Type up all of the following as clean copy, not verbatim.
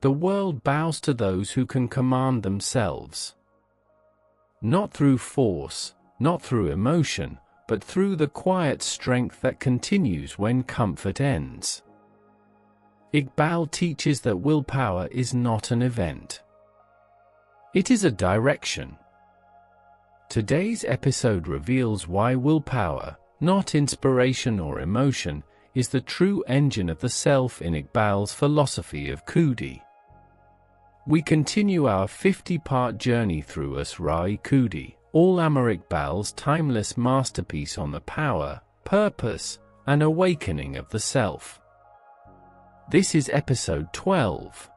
The world bows to those who can command themselves. Not through force, not through emotion, but through the quiet strength that continues when comfort ends. Iqbal teaches that willpower is not an event. It is a direction. Today's episode reveals why willpower, not inspiration or emotion, is the true engine of the self in Iqbal's philosophy of Khudi. We continue our 50-part journey through Khudi, Allama Iqbal's timeless masterpiece on the power, purpose, and awakening of the self. This is episode 12.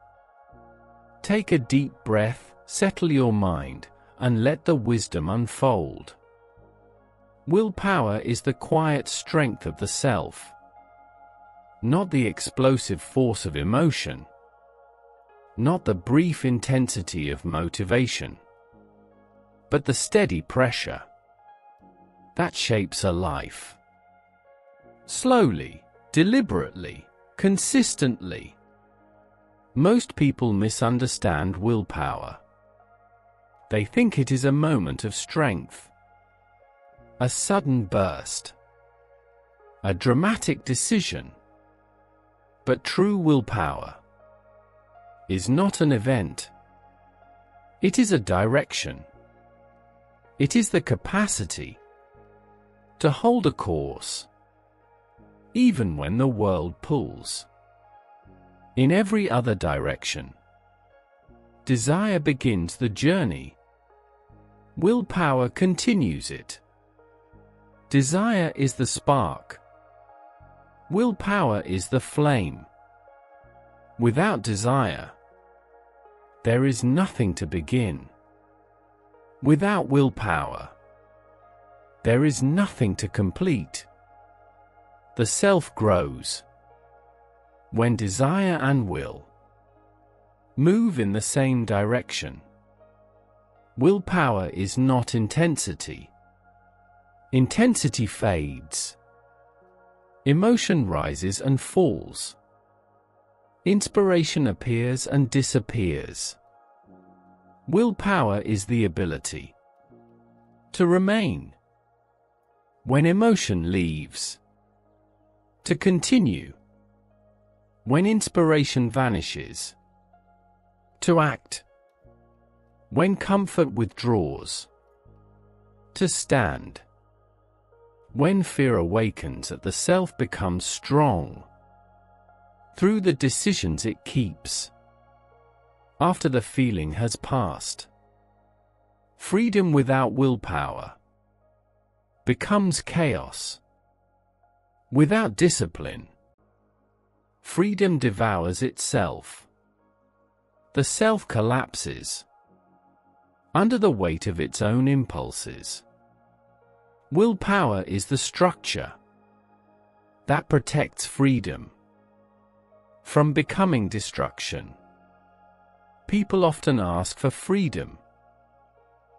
Take a deep breath, settle your mind, and let the wisdom unfold. Willpower is the quiet strength of the self, not the explosive force of emotion, not the brief intensity of motivation, but the steady pressure that shapes a life. Slowly, deliberately, consistently. Most people misunderstand willpower. They think it is a moment of strength, a sudden burst, a dramatic decision. But true willpower is not an event. It is a direction. It is the capacity to hold a course, even when the world pulls in every other direction. Desire begins the journey. Willpower continues it. Desire is the spark. Willpower is the flame. Without desire, there is nothing to begin. Without willpower, there is nothing to complete. The self grows when desire and will move in the same direction. Willpower is not intensity. Intensity fades. Emotion rises and falls. Inspiration appears and disappears. Willpower is the ability to remain when emotion leaves, to continue when inspiration vanishes, to act when comfort withdraws, to stand when fear awakens and the self becomes strong through the decisions it keeps after the feeling has passed. Freedom without willpower becomes chaos. Without discipline, freedom devours itself. The self collapses under the weight of its own impulses. Willpower is the structure that protects freedom from becoming destruction. People often ask for freedom,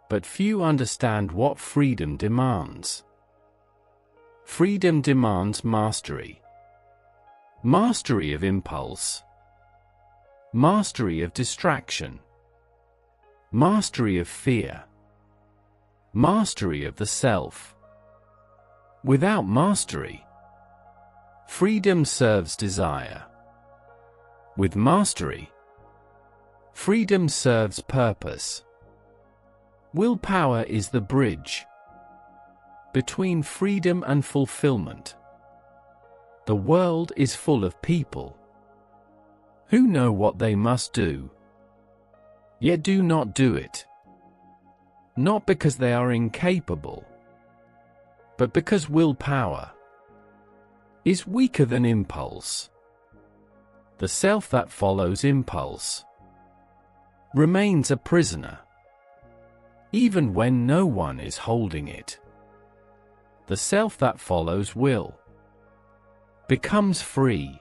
but few understand what freedom demands. Freedom demands mastery. Mastery of impulse. Mastery of distraction. Mastery of fear. Mastery of the self. Without mastery, freedom serves desire. With mastery, freedom serves purpose. Willpower is the bridge between freedom and fulfillment. The world is full of people who know what they must do, yet do not do it. Not because they are incapable, but because willpower is weaker than impulse. The self that follows impulse remains a prisoner, even when no one is holding it. The self that follows will becomes free,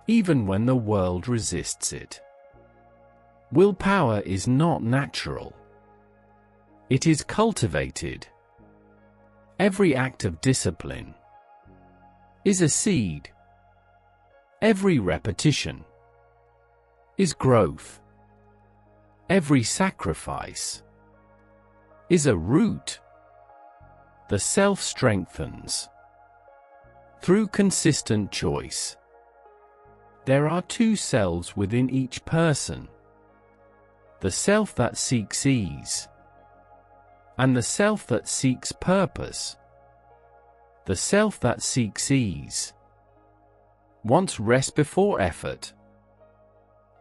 even when the world resists it. Willpower is not natural. It is cultivated. Every act of discipline is a seed. Every repetition is growth. Every sacrifice is a root. The self strengthens through consistent choice. There are two selves within each person: the self that seeks ease, and the self that seeks purpose. The self that seeks ease wants rest before effort,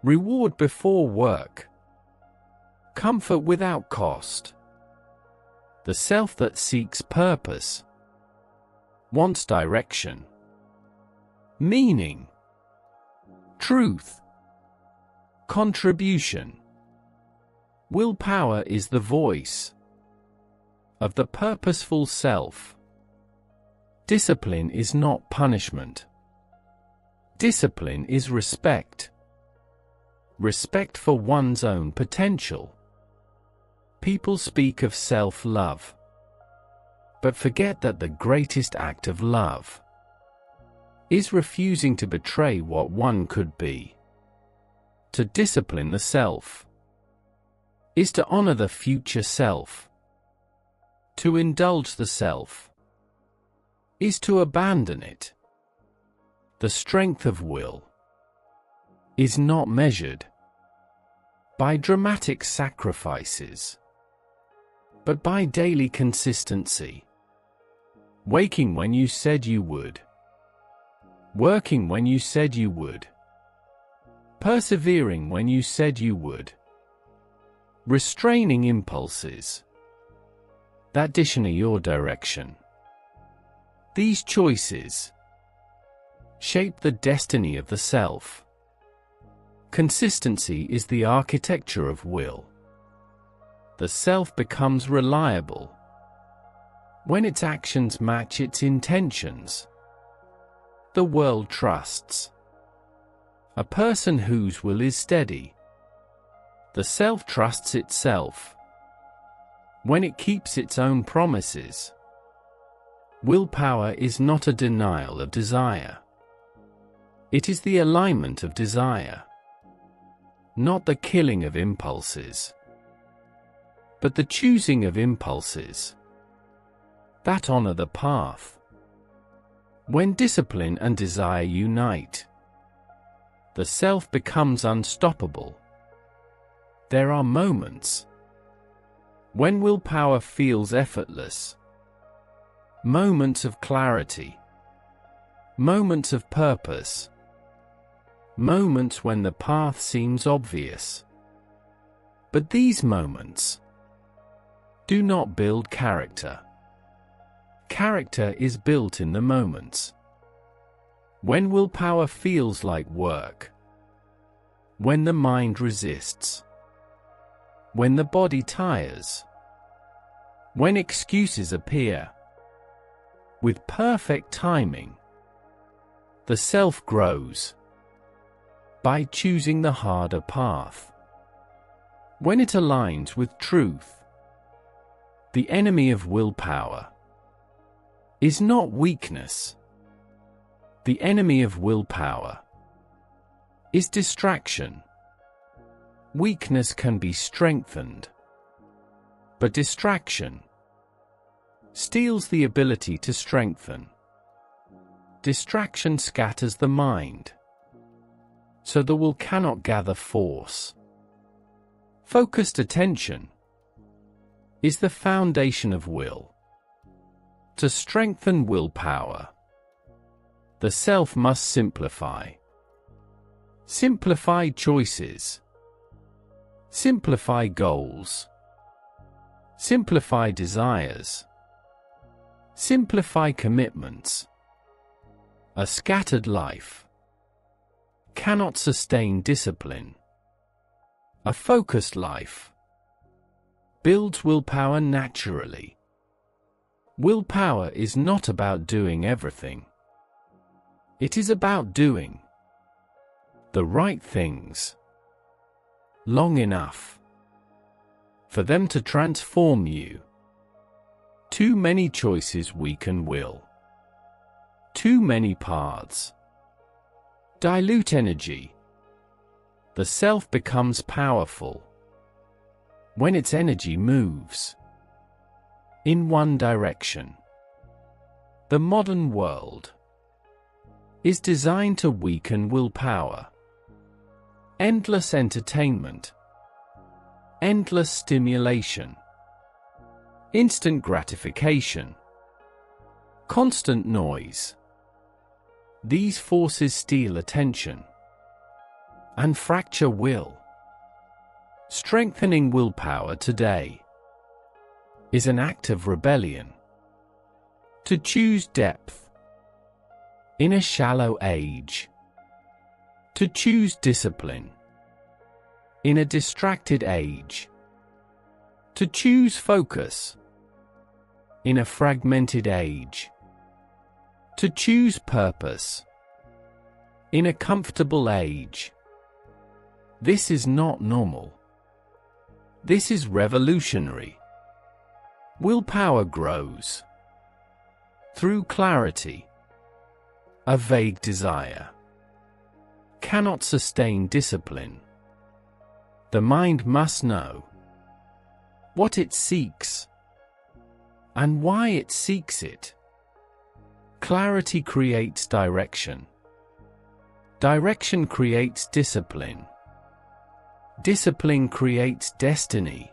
reward before work, comfort without cost. The self that seeks purpose wants direction, meaning, truth, contribution. Willpower is the voice of the purposeful self. Discipline is not punishment. Discipline is respect. Respect for one's own potential. People speak of self-love, but forget that the greatest act of love is refusing to betray what one could be. To discipline the self is to honor the future self. To indulge the self is to abandon it. The strength of will is not measured by dramatic sacrifices, but by daily consistency. Waking when you said you would. Working when you said you would. Persevering when you said you would. Restraining impulses that dishonor your direction. These choices shape the destiny of the self. Consistency is the architecture of will. The self becomes reliable when its actions match its intentions. The world trusts a person whose will is steady. The self trusts itself when it keeps its own promises. Willpower is not a denial of desire. It is the alignment of desire, not the killing of impulses, but the choosing of impulses that honor the path. When discipline and desire unite, the self becomes unstoppable. There are moments when willpower feels effortless, moments of clarity, moments of purpose, moments when the path seems obvious. But these moments do not build character. Character is built in the moments when willpower feels like work, when the mind resists, when the body tires, when excuses appear. With perfect timing, the self grows by choosing the harder path. When it aligns with truth, the enemy of willpower is not weakness. The enemy of willpower is distraction. Weakness can be strengthened, but distraction steals the ability to strengthen. Distraction scatters the mind, so the will cannot gather force. Focused attention is the foundation of will. To strengthen willpower, the self must simplify. Simplify choices. Simplify goals. Simplify desires. Simplify commitments. A scattered life cannot sustain discipline. A focused life builds willpower naturally. Willpower is not about doing everything. It is about doing the right things long enough for them to transform you. Too many choices weaken will. Too many paths dilute energy. The self becomes powerful when its energy moves in one direction. The modern world is designed to weaken willpower. Endless entertainment, endless stimulation, instant gratification, constant noise. These forces steal attention and fracture will. Strengthening willpower today is an act of rebellion. To choose depth in a shallow age. To choose discipline in a distracted age. To choose focus in a fragmented age. To choose purpose in a comfortable age. This is not normal. This is revolutionary. Willpower grows through clarity. A vague desire cannot sustain discipline. The mind must know what it seeks and why it seeks it. Clarity creates direction. Direction creates discipline. Discipline creates destiny.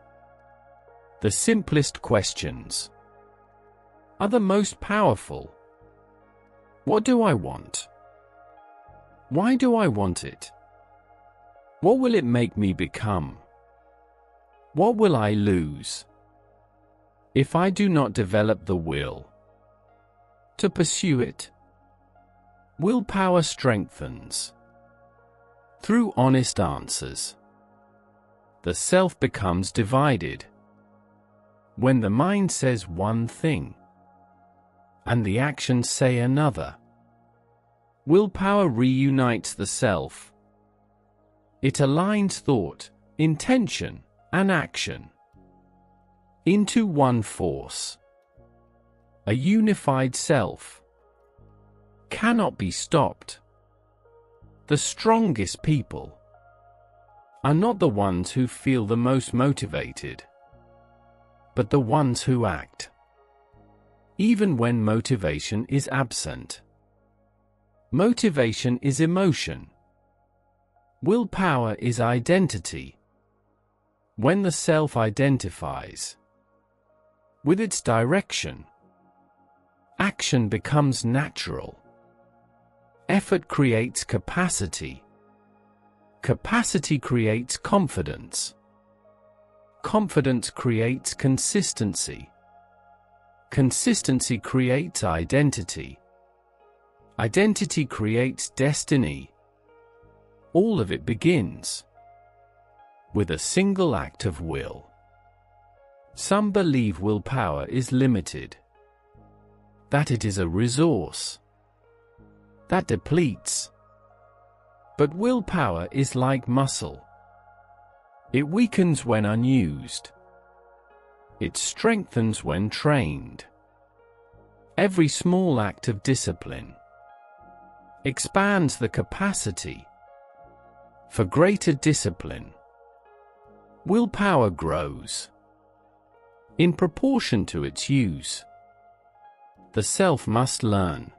The simplest questions are the most powerful. What do I want? Why do I want it? What will it make me become? What will I lose if I do not develop the will to pursue it? Willpower strengthens through honest answers. The self becomes divided when the mind says one thing and the actions say another. Willpower reunites the self. It aligns thought, intention, and action into one force. A unified self cannot be stopped. The strongest people are not the ones who feel the most motivated, but the ones who act, even when motivation is absent. Motivation is emotion. Willpower is identity. When the self identifies with its direction, action becomes natural. Effort creates capacity. Capacity creates confidence. Confidence creates consistency. Consistency creates identity. Identity creates destiny. All of it begins with a single act of will. Some believe willpower is limited, that it is a resource that depletes. But willpower is like muscle. It weakens when unused. It strengthens when trained. Every small act of discipline expands the capacity for greater discipline. Willpower grows in proportion to its use. The self must learn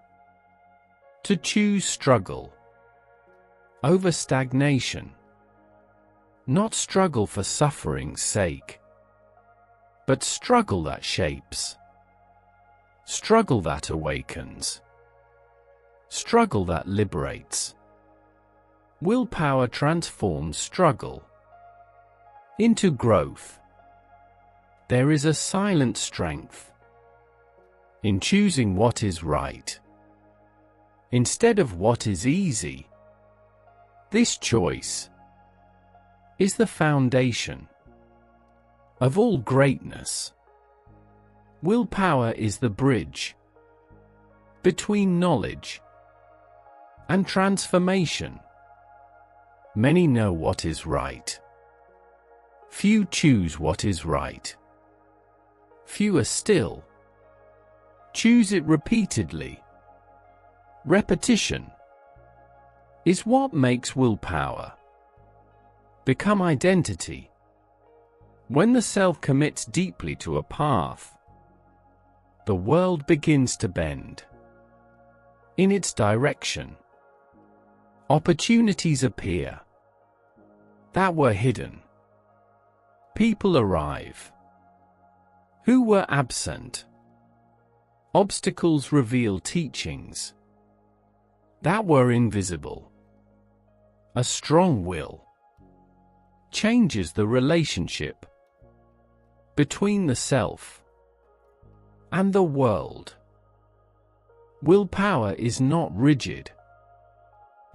to choose struggle over stagnation. Not struggle for suffering's sake, but struggle that shapes. Struggle that awakens. Struggle that liberates. Willpower transforms struggle into growth. There is a silent strength in choosing what is right instead of what is easy. This choice is the foundation of all greatness. Willpower is the bridge between knowledge and transformation. Many know what is right. Few choose what is right. Fewer still choose it repeatedly. Repetition is what makes willpower become identity. When the self commits deeply to a path, the world begins to bend in its direction. Opportunities appear that were hidden. People arrive who were absent. Obstacles reveal teachings that were invisible. A strong will changes the relationship between the self and the world. Willpower is not rigid.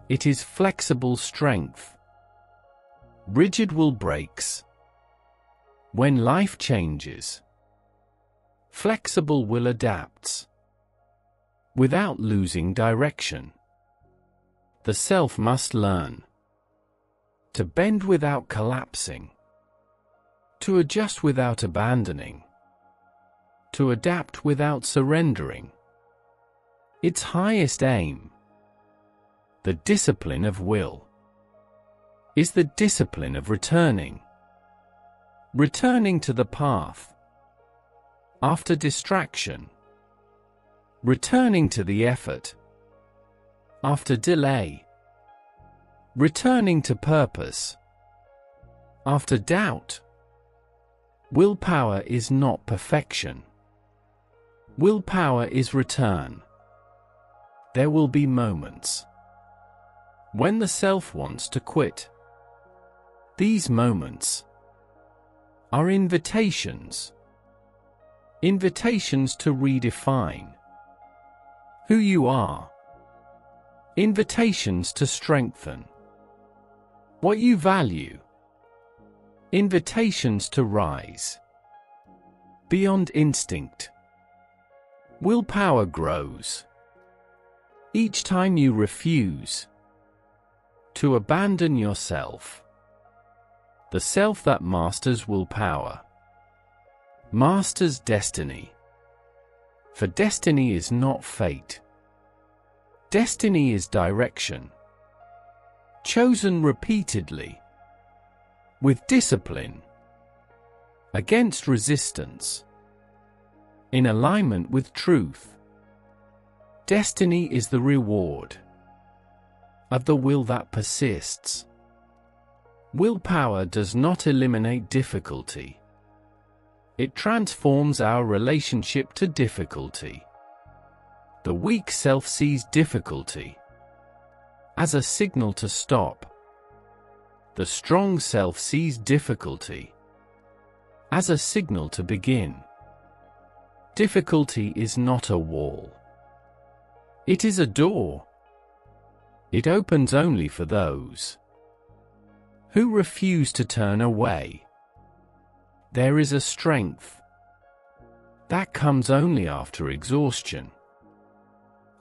It is flexible strength. Rigid will breaks when life changes. Flexible will adapts without losing direction. The self must learn to bend without collapsing, to adjust without abandoning, to adapt without surrendering. Its highest aim, the discipline of will, is the discipline of returning to the path after distraction, returning to the effort after delay, returning to purpose after doubt. Willpower is not perfection. Willpower is return. There will be moments when the self wants to quit. These moments are invitations. Invitations to redefine who you are. Invitations to strengthen what you value. Invitations to rise beyond instinct. Willpower grows each time you refuse to abandon yourself. The self that masters willpower masters destiny. For destiny is not fate. Destiny is direction, chosen repeatedly, with discipline, against resistance, in alignment with truth. Destiny is the reward of the will that persists. Willpower does not eliminate difficulty. It transforms our relationship to difficulty. The weak self sees difficulty as a signal to stop. The strong self sees difficulty as a signal to begin. Difficulty is not a wall. It is a door. It opens only for those who refuse to turn away. There is a strength that comes only after exhaustion,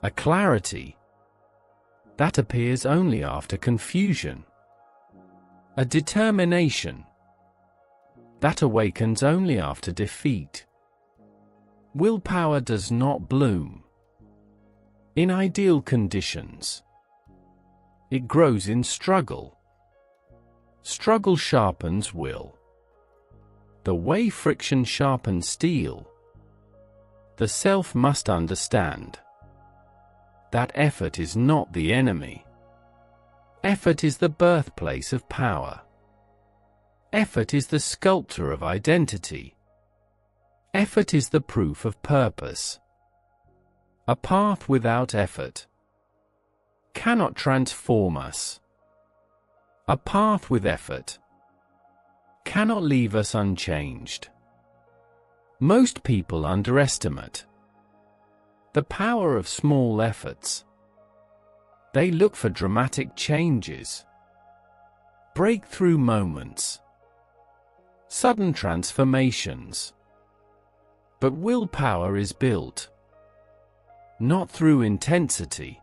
a clarity that appears only after confusion, a determination that awakens only after defeat. Willpower does not bloom in ideal conditions. It grows in struggle. Struggle sharpens will. The way friction sharpens steel. The self must understand that effort is not the enemy. Effort is the birthplace of power. Effort is the sculptor of identity. Effort is the proof of purpose. A path without effort cannot transform us. A path with effort cannot leave us unchanged. Most people underestimate the power of small efforts. They look for dramatic changes, breakthrough moments, sudden transformations. But willpower is built not through intensity,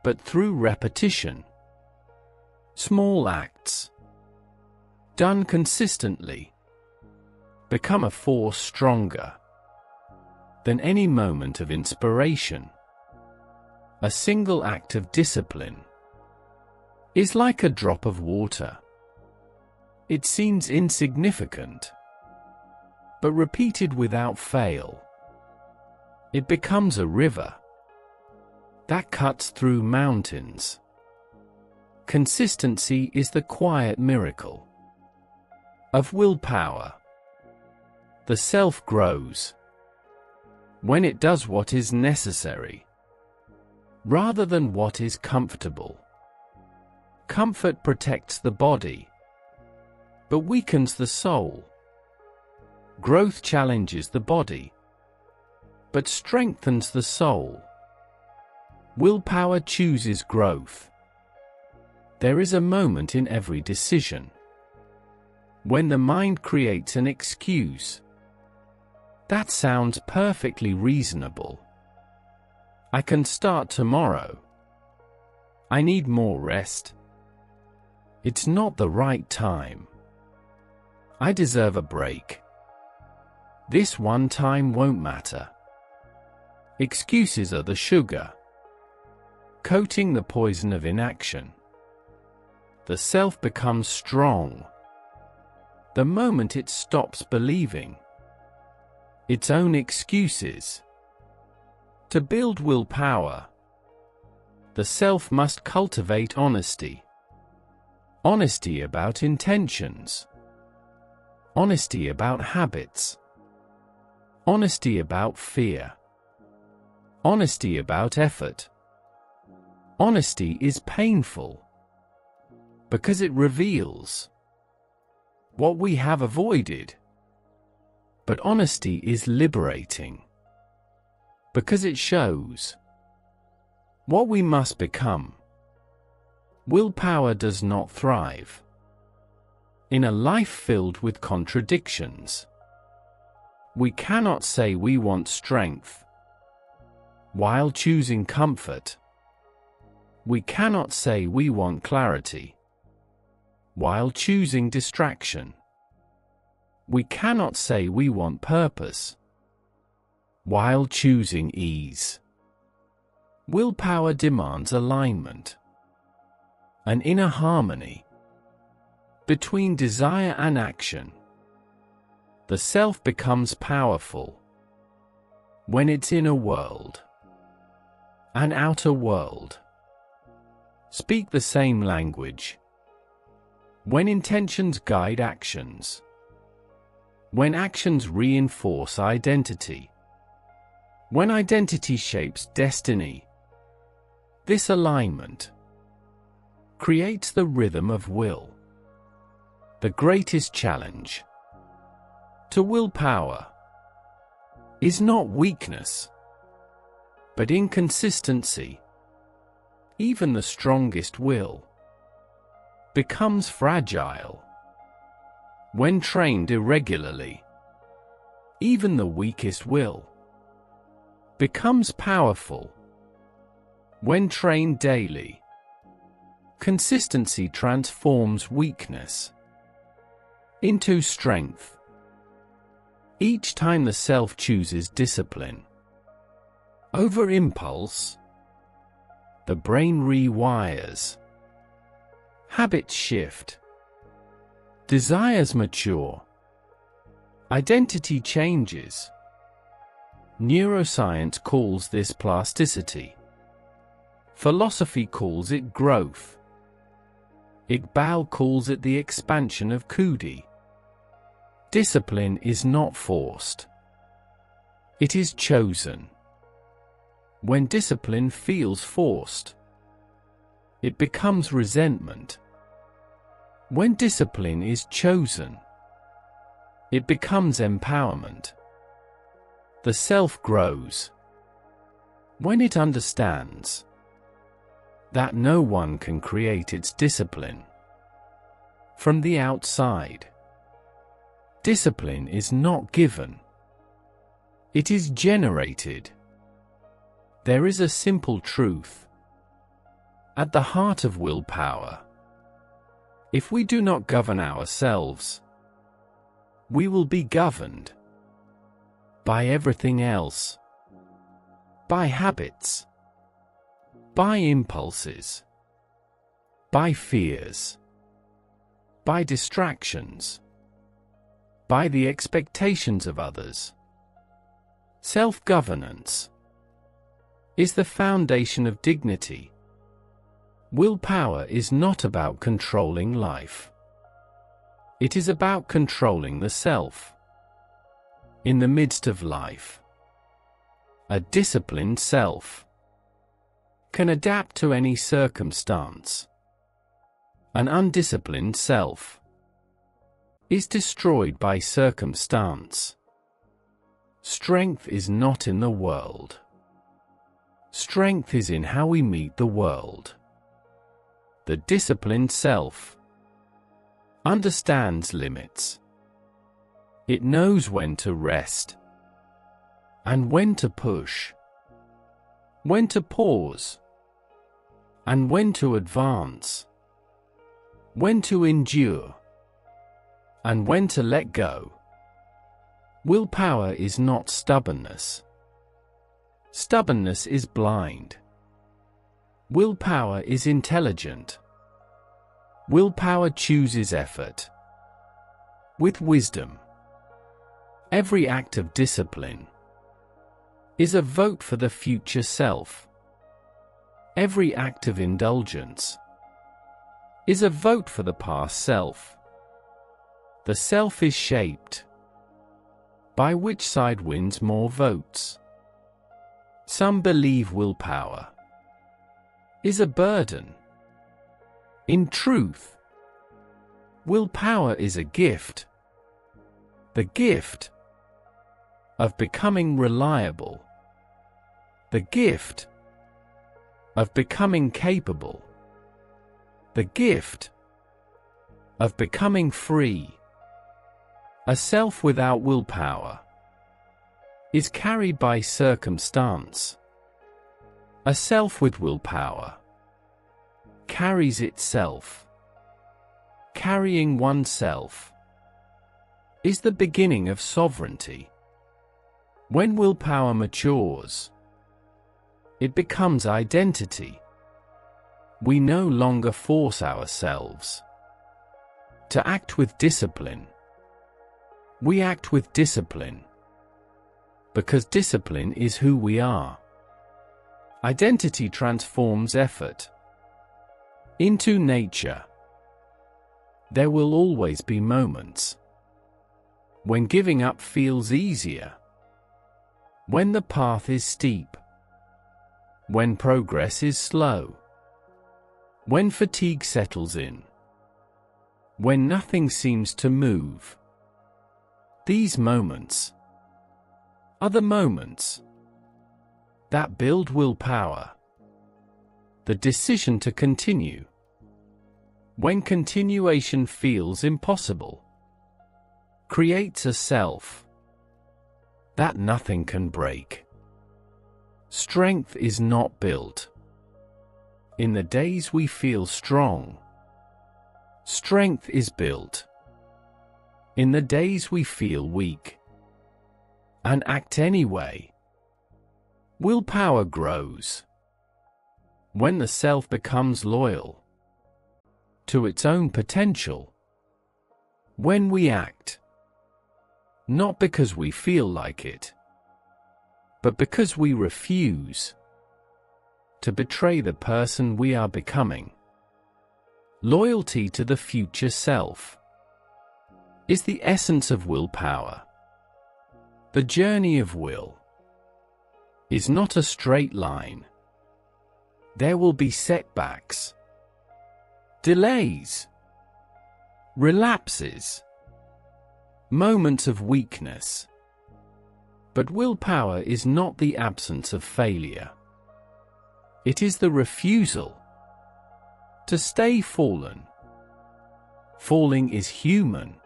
but through repetition. Small acts done consistently become a force stronger than any moment of inspiration. A single act of discipline is like a drop of water It seems insignificant, but repeated without fail, it becomes a river that cuts through mountains. Consistency is the quiet miracle of willpower. The self grows when it does what is necessary, rather than what is comfortable. Comfort protects the body, but weakens the soul. Growth challenges the body, but strengthens the soul. Willpower chooses growth. There is a moment in every decision when the mind creates an excuse. That sounds perfectly reasonable. I can start tomorrow. I need more rest. It's not the right time. I deserve a break. This one time won't matter. Excuses are the sugar coating the poison of inaction. The self becomes strong the moment it stops believing its own excuses. To build willpower, the self must cultivate honesty. Honesty about intentions. Honesty about habits. Honesty about fear. Honesty about effort. Honesty is painful because it reveals what we have avoided. But honesty is liberating because it shows what we must become. Willpower does not thrive in a life filled with contradictions. We cannot say we want strength while choosing comfort. We cannot say we want clarity while choosing distraction. We cannot say we want purpose while choosing ease. Willpower demands alignment, an inner harmony between desire and action. The self becomes powerful when its inner world and outer world speak the same language. When intentions guide actions. When actions reinforce identity. When identity shapes destiny. This alignment creates the rhythm of will. The greatest challenge to willpower is not weakness, but inconsistency. Even the strongest will becomes fragile when trained irregularly. Even the weakest will becomes powerful when trained daily. Consistency transforms weakness into strength. Each time the self chooses discipline over impulse, the brain rewires. Habits shift. Desires mature. Identity changes. Neuroscience calls this plasticity. Philosophy calls it growth. Iqbal calls it the expansion of Khudi. Discipline is not forced. It is chosen. When discipline feels forced, it becomes resentment. When discipline is chosen, it becomes empowerment. The self grows when it understands that no one can create its discipline from the outside. Discipline is not given. It is generated. There is a simple truth at the heart of willpower. If we do not govern ourselves, we will be governed by everything else, by habits, by impulses, by fears, by distractions, by the expectations of others. Self-governance is the foundation of dignity. Willpower is not about controlling life. It is about controlling the self. In the midst of life, a disciplined self can adapt to any circumstance. An undisciplined self is destroyed by circumstance. Strength is not in the world. Strength is in how we meet the world. The disciplined self understands limits. It knows when to rest and when to push, when to pause and when to advance, when to endure and when to let go. Willpower is not stubbornness. Stubbornness is blind. Willpower is intelligent. Willpower chooses effort with wisdom. Every act of discipline is a vote for the future self. Every act of indulgence is a vote for the past self. The self is shaped by which side wins more votes. Some believe willpower is a burden. In truth, willpower is a gift. The gift of becoming reliable. The gift of becoming capable. The gift of becoming free. A self without willpower is carried by circumstance. A self with willpower carries itself. Carrying oneself is the beginning of sovereignty. When willpower matures, it becomes identity. We no longer force ourselves to act with discipline. We act with discipline because discipline is who we are. Identity transforms effort into nature. There will always be moments when giving up feels easier, when the path is steep, when progress is slow, when fatigue settles in, when nothing seems to move. These moments are the moments that build willpower. The decision to continue when continuation feels impossible creates a self that nothing can break. Strength is not built in the days we feel strong. Strength is built in the days we feel weak and act anyway. Willpower grows when the self becomes loyal to its own potential. When we act, not because we feel like it, but because we refuse to betray the person we are becoming. Loyalty to the future self is the essence of willpower. The journey of will is not a straight line. There will be setbacks, delays, relapses, moments of weakness. But willpower is not the absence of failure. It is the refusal to stay fallen. Falling is human.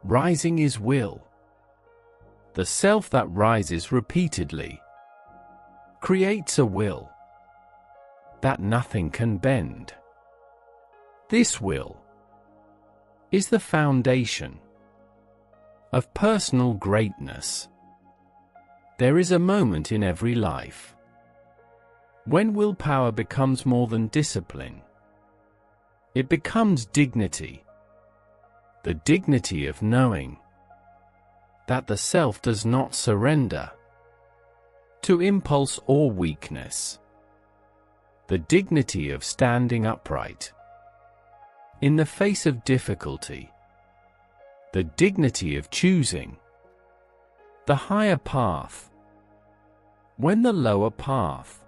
Rising is will. The self that rises repeatedly creates a will that nothing can bend. This will is the foundation of personal greatness. There is a moment in every life when willpower becomes more than discipline. It becomes dignity. The dignity of knowing that the self does not surrender to impulse or weakness. The dignity of standing upright in the face of difficulty. The dignity of choosing the higher path when the lower path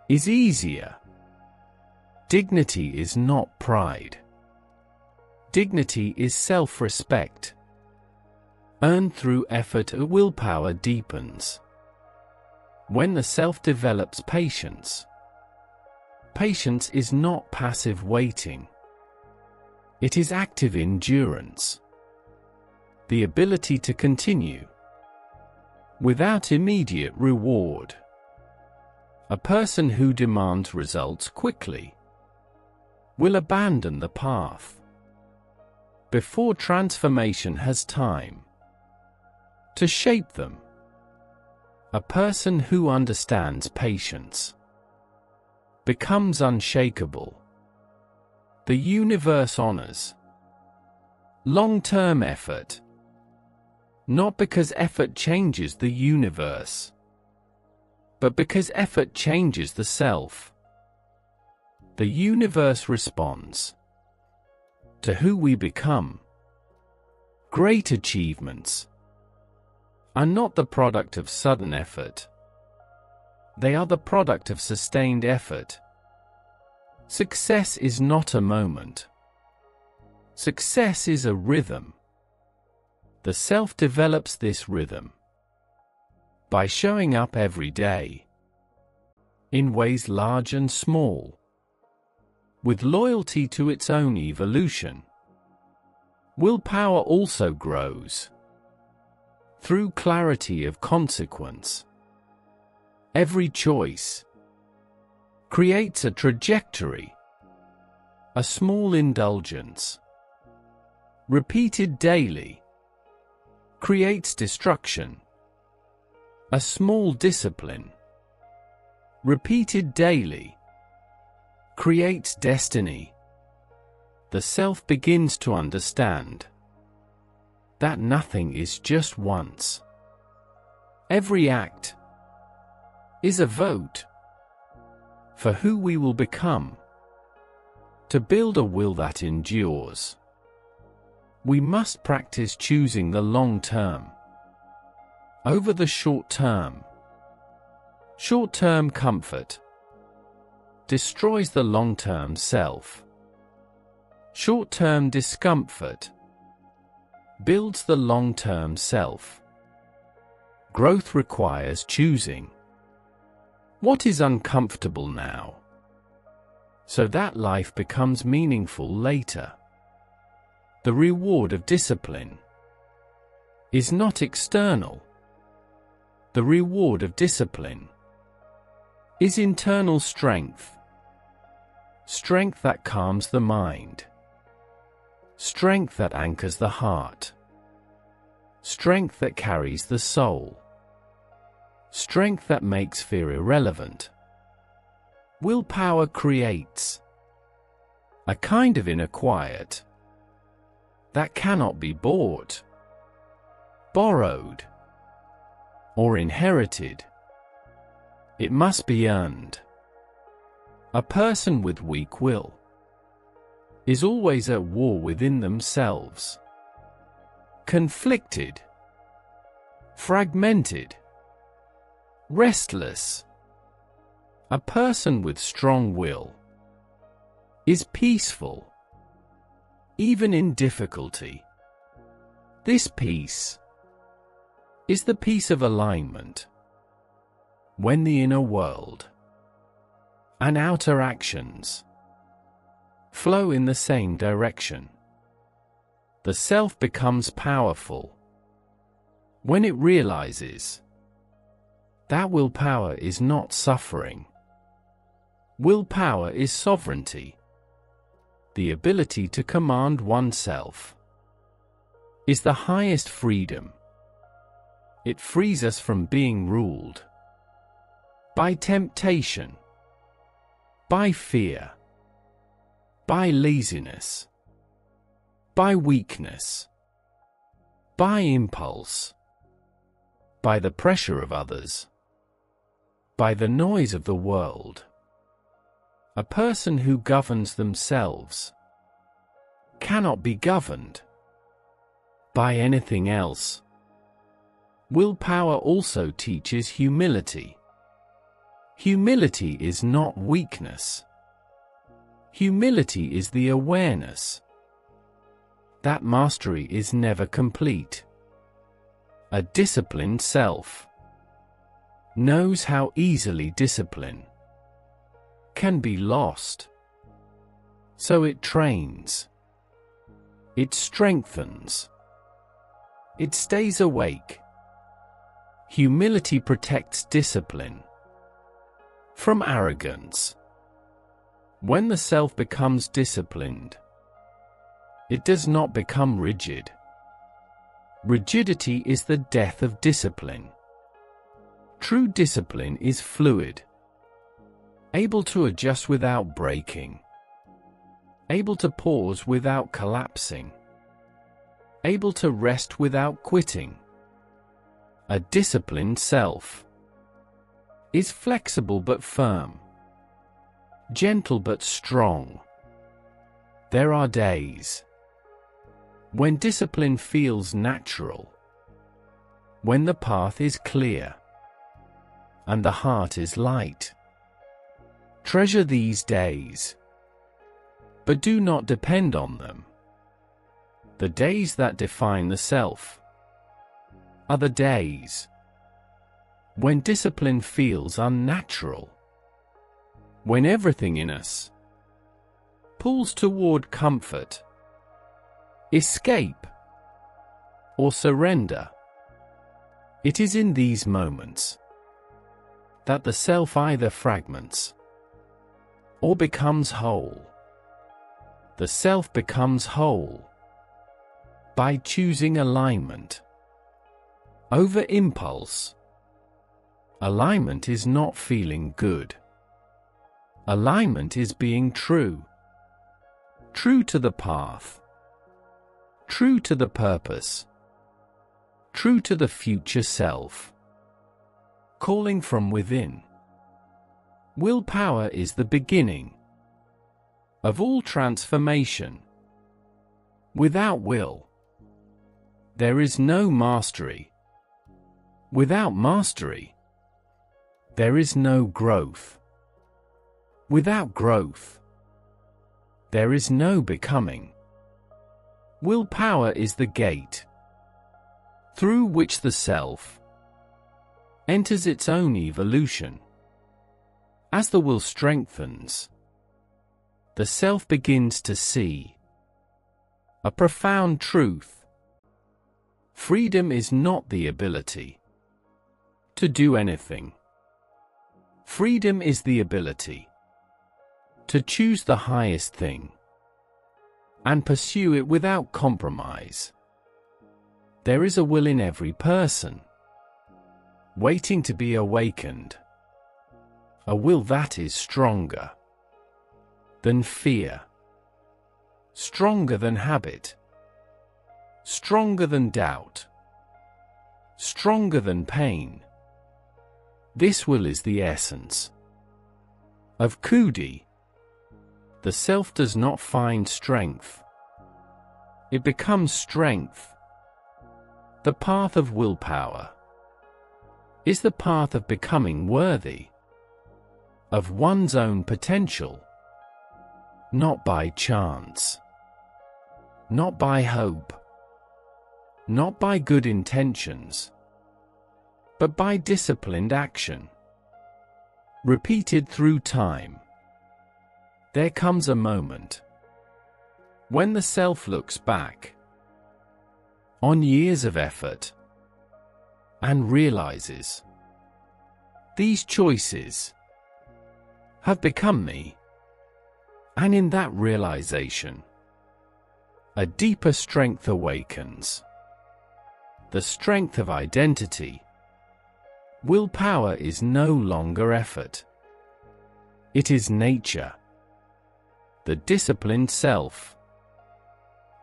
is easier. Dignity is not pride. Dignity is self-respect, earned through effort. A willpower deepens when the self develops patience. Patience is not passive waiting. It is active endurance. The ability to continue without immediate reward. A person who demands results quickly will abandon the path before transformation has time to shape them. A person who understands patience becomes unshakable. The universe honors long-term effort, not because effort changes the universe, but because effort changes the self. The universe responds to who we become. Great achievements are not the product of sudden effort. They are the product of sustained effort. Success is not a moment. Success is a rhythm. The self develops this rhythm by showing up every day in ways large and small, with loyalty to its own evolution. Willpower also grows through clarity of consequence. Every choice creates a trajectory. A small indulgence, repeated daily, creates destruction. A small discipline, repeated daily, creates destiny. The self begins to understand that nothing is just once. Every act is a vote for who we will become. To build a will that endures, we must practice choosing the long term over the short term. Short-term comfort destroys the long-term self. Short-term discomfort builds the long-term self. Growth requires choosing what is uncomfortable now, so that life becomes meaningful later. The reward of discipline is not external. The reward of discipline is internal strength. Strength that calms the mind. Strength that anchors the heart. Strength that carries the soul. Strength that makes fear irrelevant. Willpower creates a kind of inner quiet that cannot be bought, borrowed, or inherited. It must be earned. A person with weak will is always at war within themselves, conflicted, fragmented, restless. A person with strong will is peaceful, even in difficulty. This peace is the peace of alignment. When the inner world and outer actions flow in the same direction, the self becomes powerful. When it realizes that willpower is not suffering, willpower is sovereignty. The ability to command oneself is the highest freedom. It frees us from being ruled by temptation, by fear, by laziness. by weakness, by impulse, by the pressure of others, by the noise of the world. A person who governs themselves cannot be governed by anything else. Willpower also teaches humility. Humility is not weakness. Humility is the awareness that mastery is never complete. A disciplined self knows how easily discipline can be lost. So it trains. It strengthens. It stays awake. Humility protects discipline from arrogance. When the self becomes disciplined, it does not become rigid. Rigidity is the death of discipline. True discipline is fluid, able to adjust without breaking, able to pause without collapsing, able to rest without quitting. A disciplined self is flexible but firm, gentle but strong. There are days when discipline feels natural, when the path is clear and the heart is light. Treasure these days, but do not depend on them. The days that define the self are the days when discipline feels unnatural, when everything in us pulls toward comfort, escape, or surrender. It is in these moments that the self either fragments or becomes whole. The self becomes whole by choosing alignment over impulse. Alignment is not feeling good. Alignment is being true. True to the path. True to the purpose. True to the future self. Calling from within. Willpower is the beginning of all transformation. Without will, there is no mastery. Without mastery, there is no growth. Without growth, there is no becoming. Willpower is the gate through which the self enters its own evolution. As the will strengthens, the self begins to see a profound truth. Freedom is not the ability to do anything. Freedom is the ability to choose the highest thing and pursue it without compromise. There is a will in every person, waiting to be awakened. A will that is stronger than fear, stronger than habit, stronger than doubt, stronger than pain. This will is the essence of Khudi. The self does not find strength. It becomes strength. The path of willpower is the path of becoming worthy of one's own potential, not by chance, not by hope, not by good intentions, but by disciplined action, repeated through time. There comes a moment when the self looks back on years of effort and realizes these choices have become me. And in that realization, a deeper strength awakens. The strength of identity. Willpower is no longer effort. It is nature. The disciplined self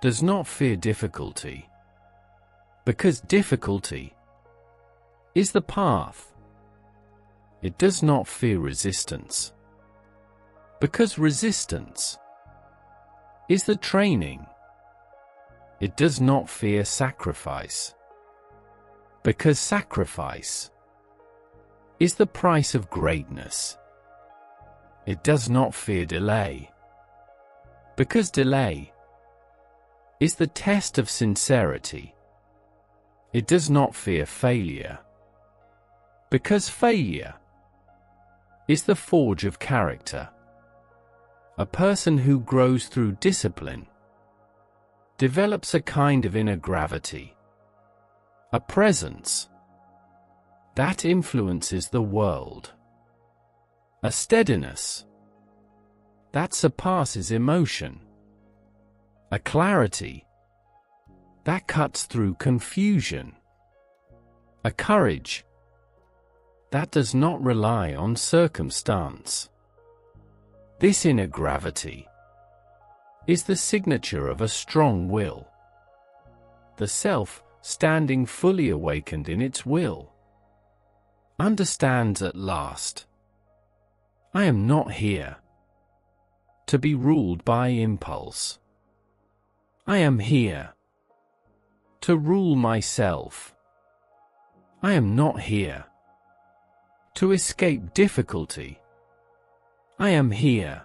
does not fear difficulty, because difficulty is the path. It does not fear resistance, because resistance is the training. It does not fear sacrifice, because sacrifice is the price of greatness. It does not fear delay, because delay is the test of sincerity. It does not fear failure, because failure is the forge of character. A person who grows through discipline develops a kind of inner gravity, a presence that influences the world, a steadiness that surpasses emotion, a clarity that cuts through confusion, a courage that does not rely on circumstance. This inner gravity is the signature of a strong will. The self, standing fully awakened in its will, understands at last, I am not here to be ruled by impulse. I am here to rule myself. I am not here to escape difficulty. I am here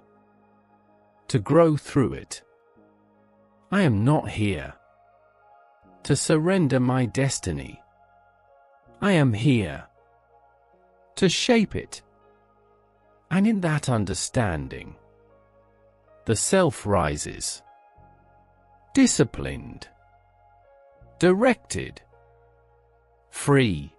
to grow through it. I am not here to surrender my destiny. I am here to shape it. And in that understanding, the self rises, disciplined, directed, free.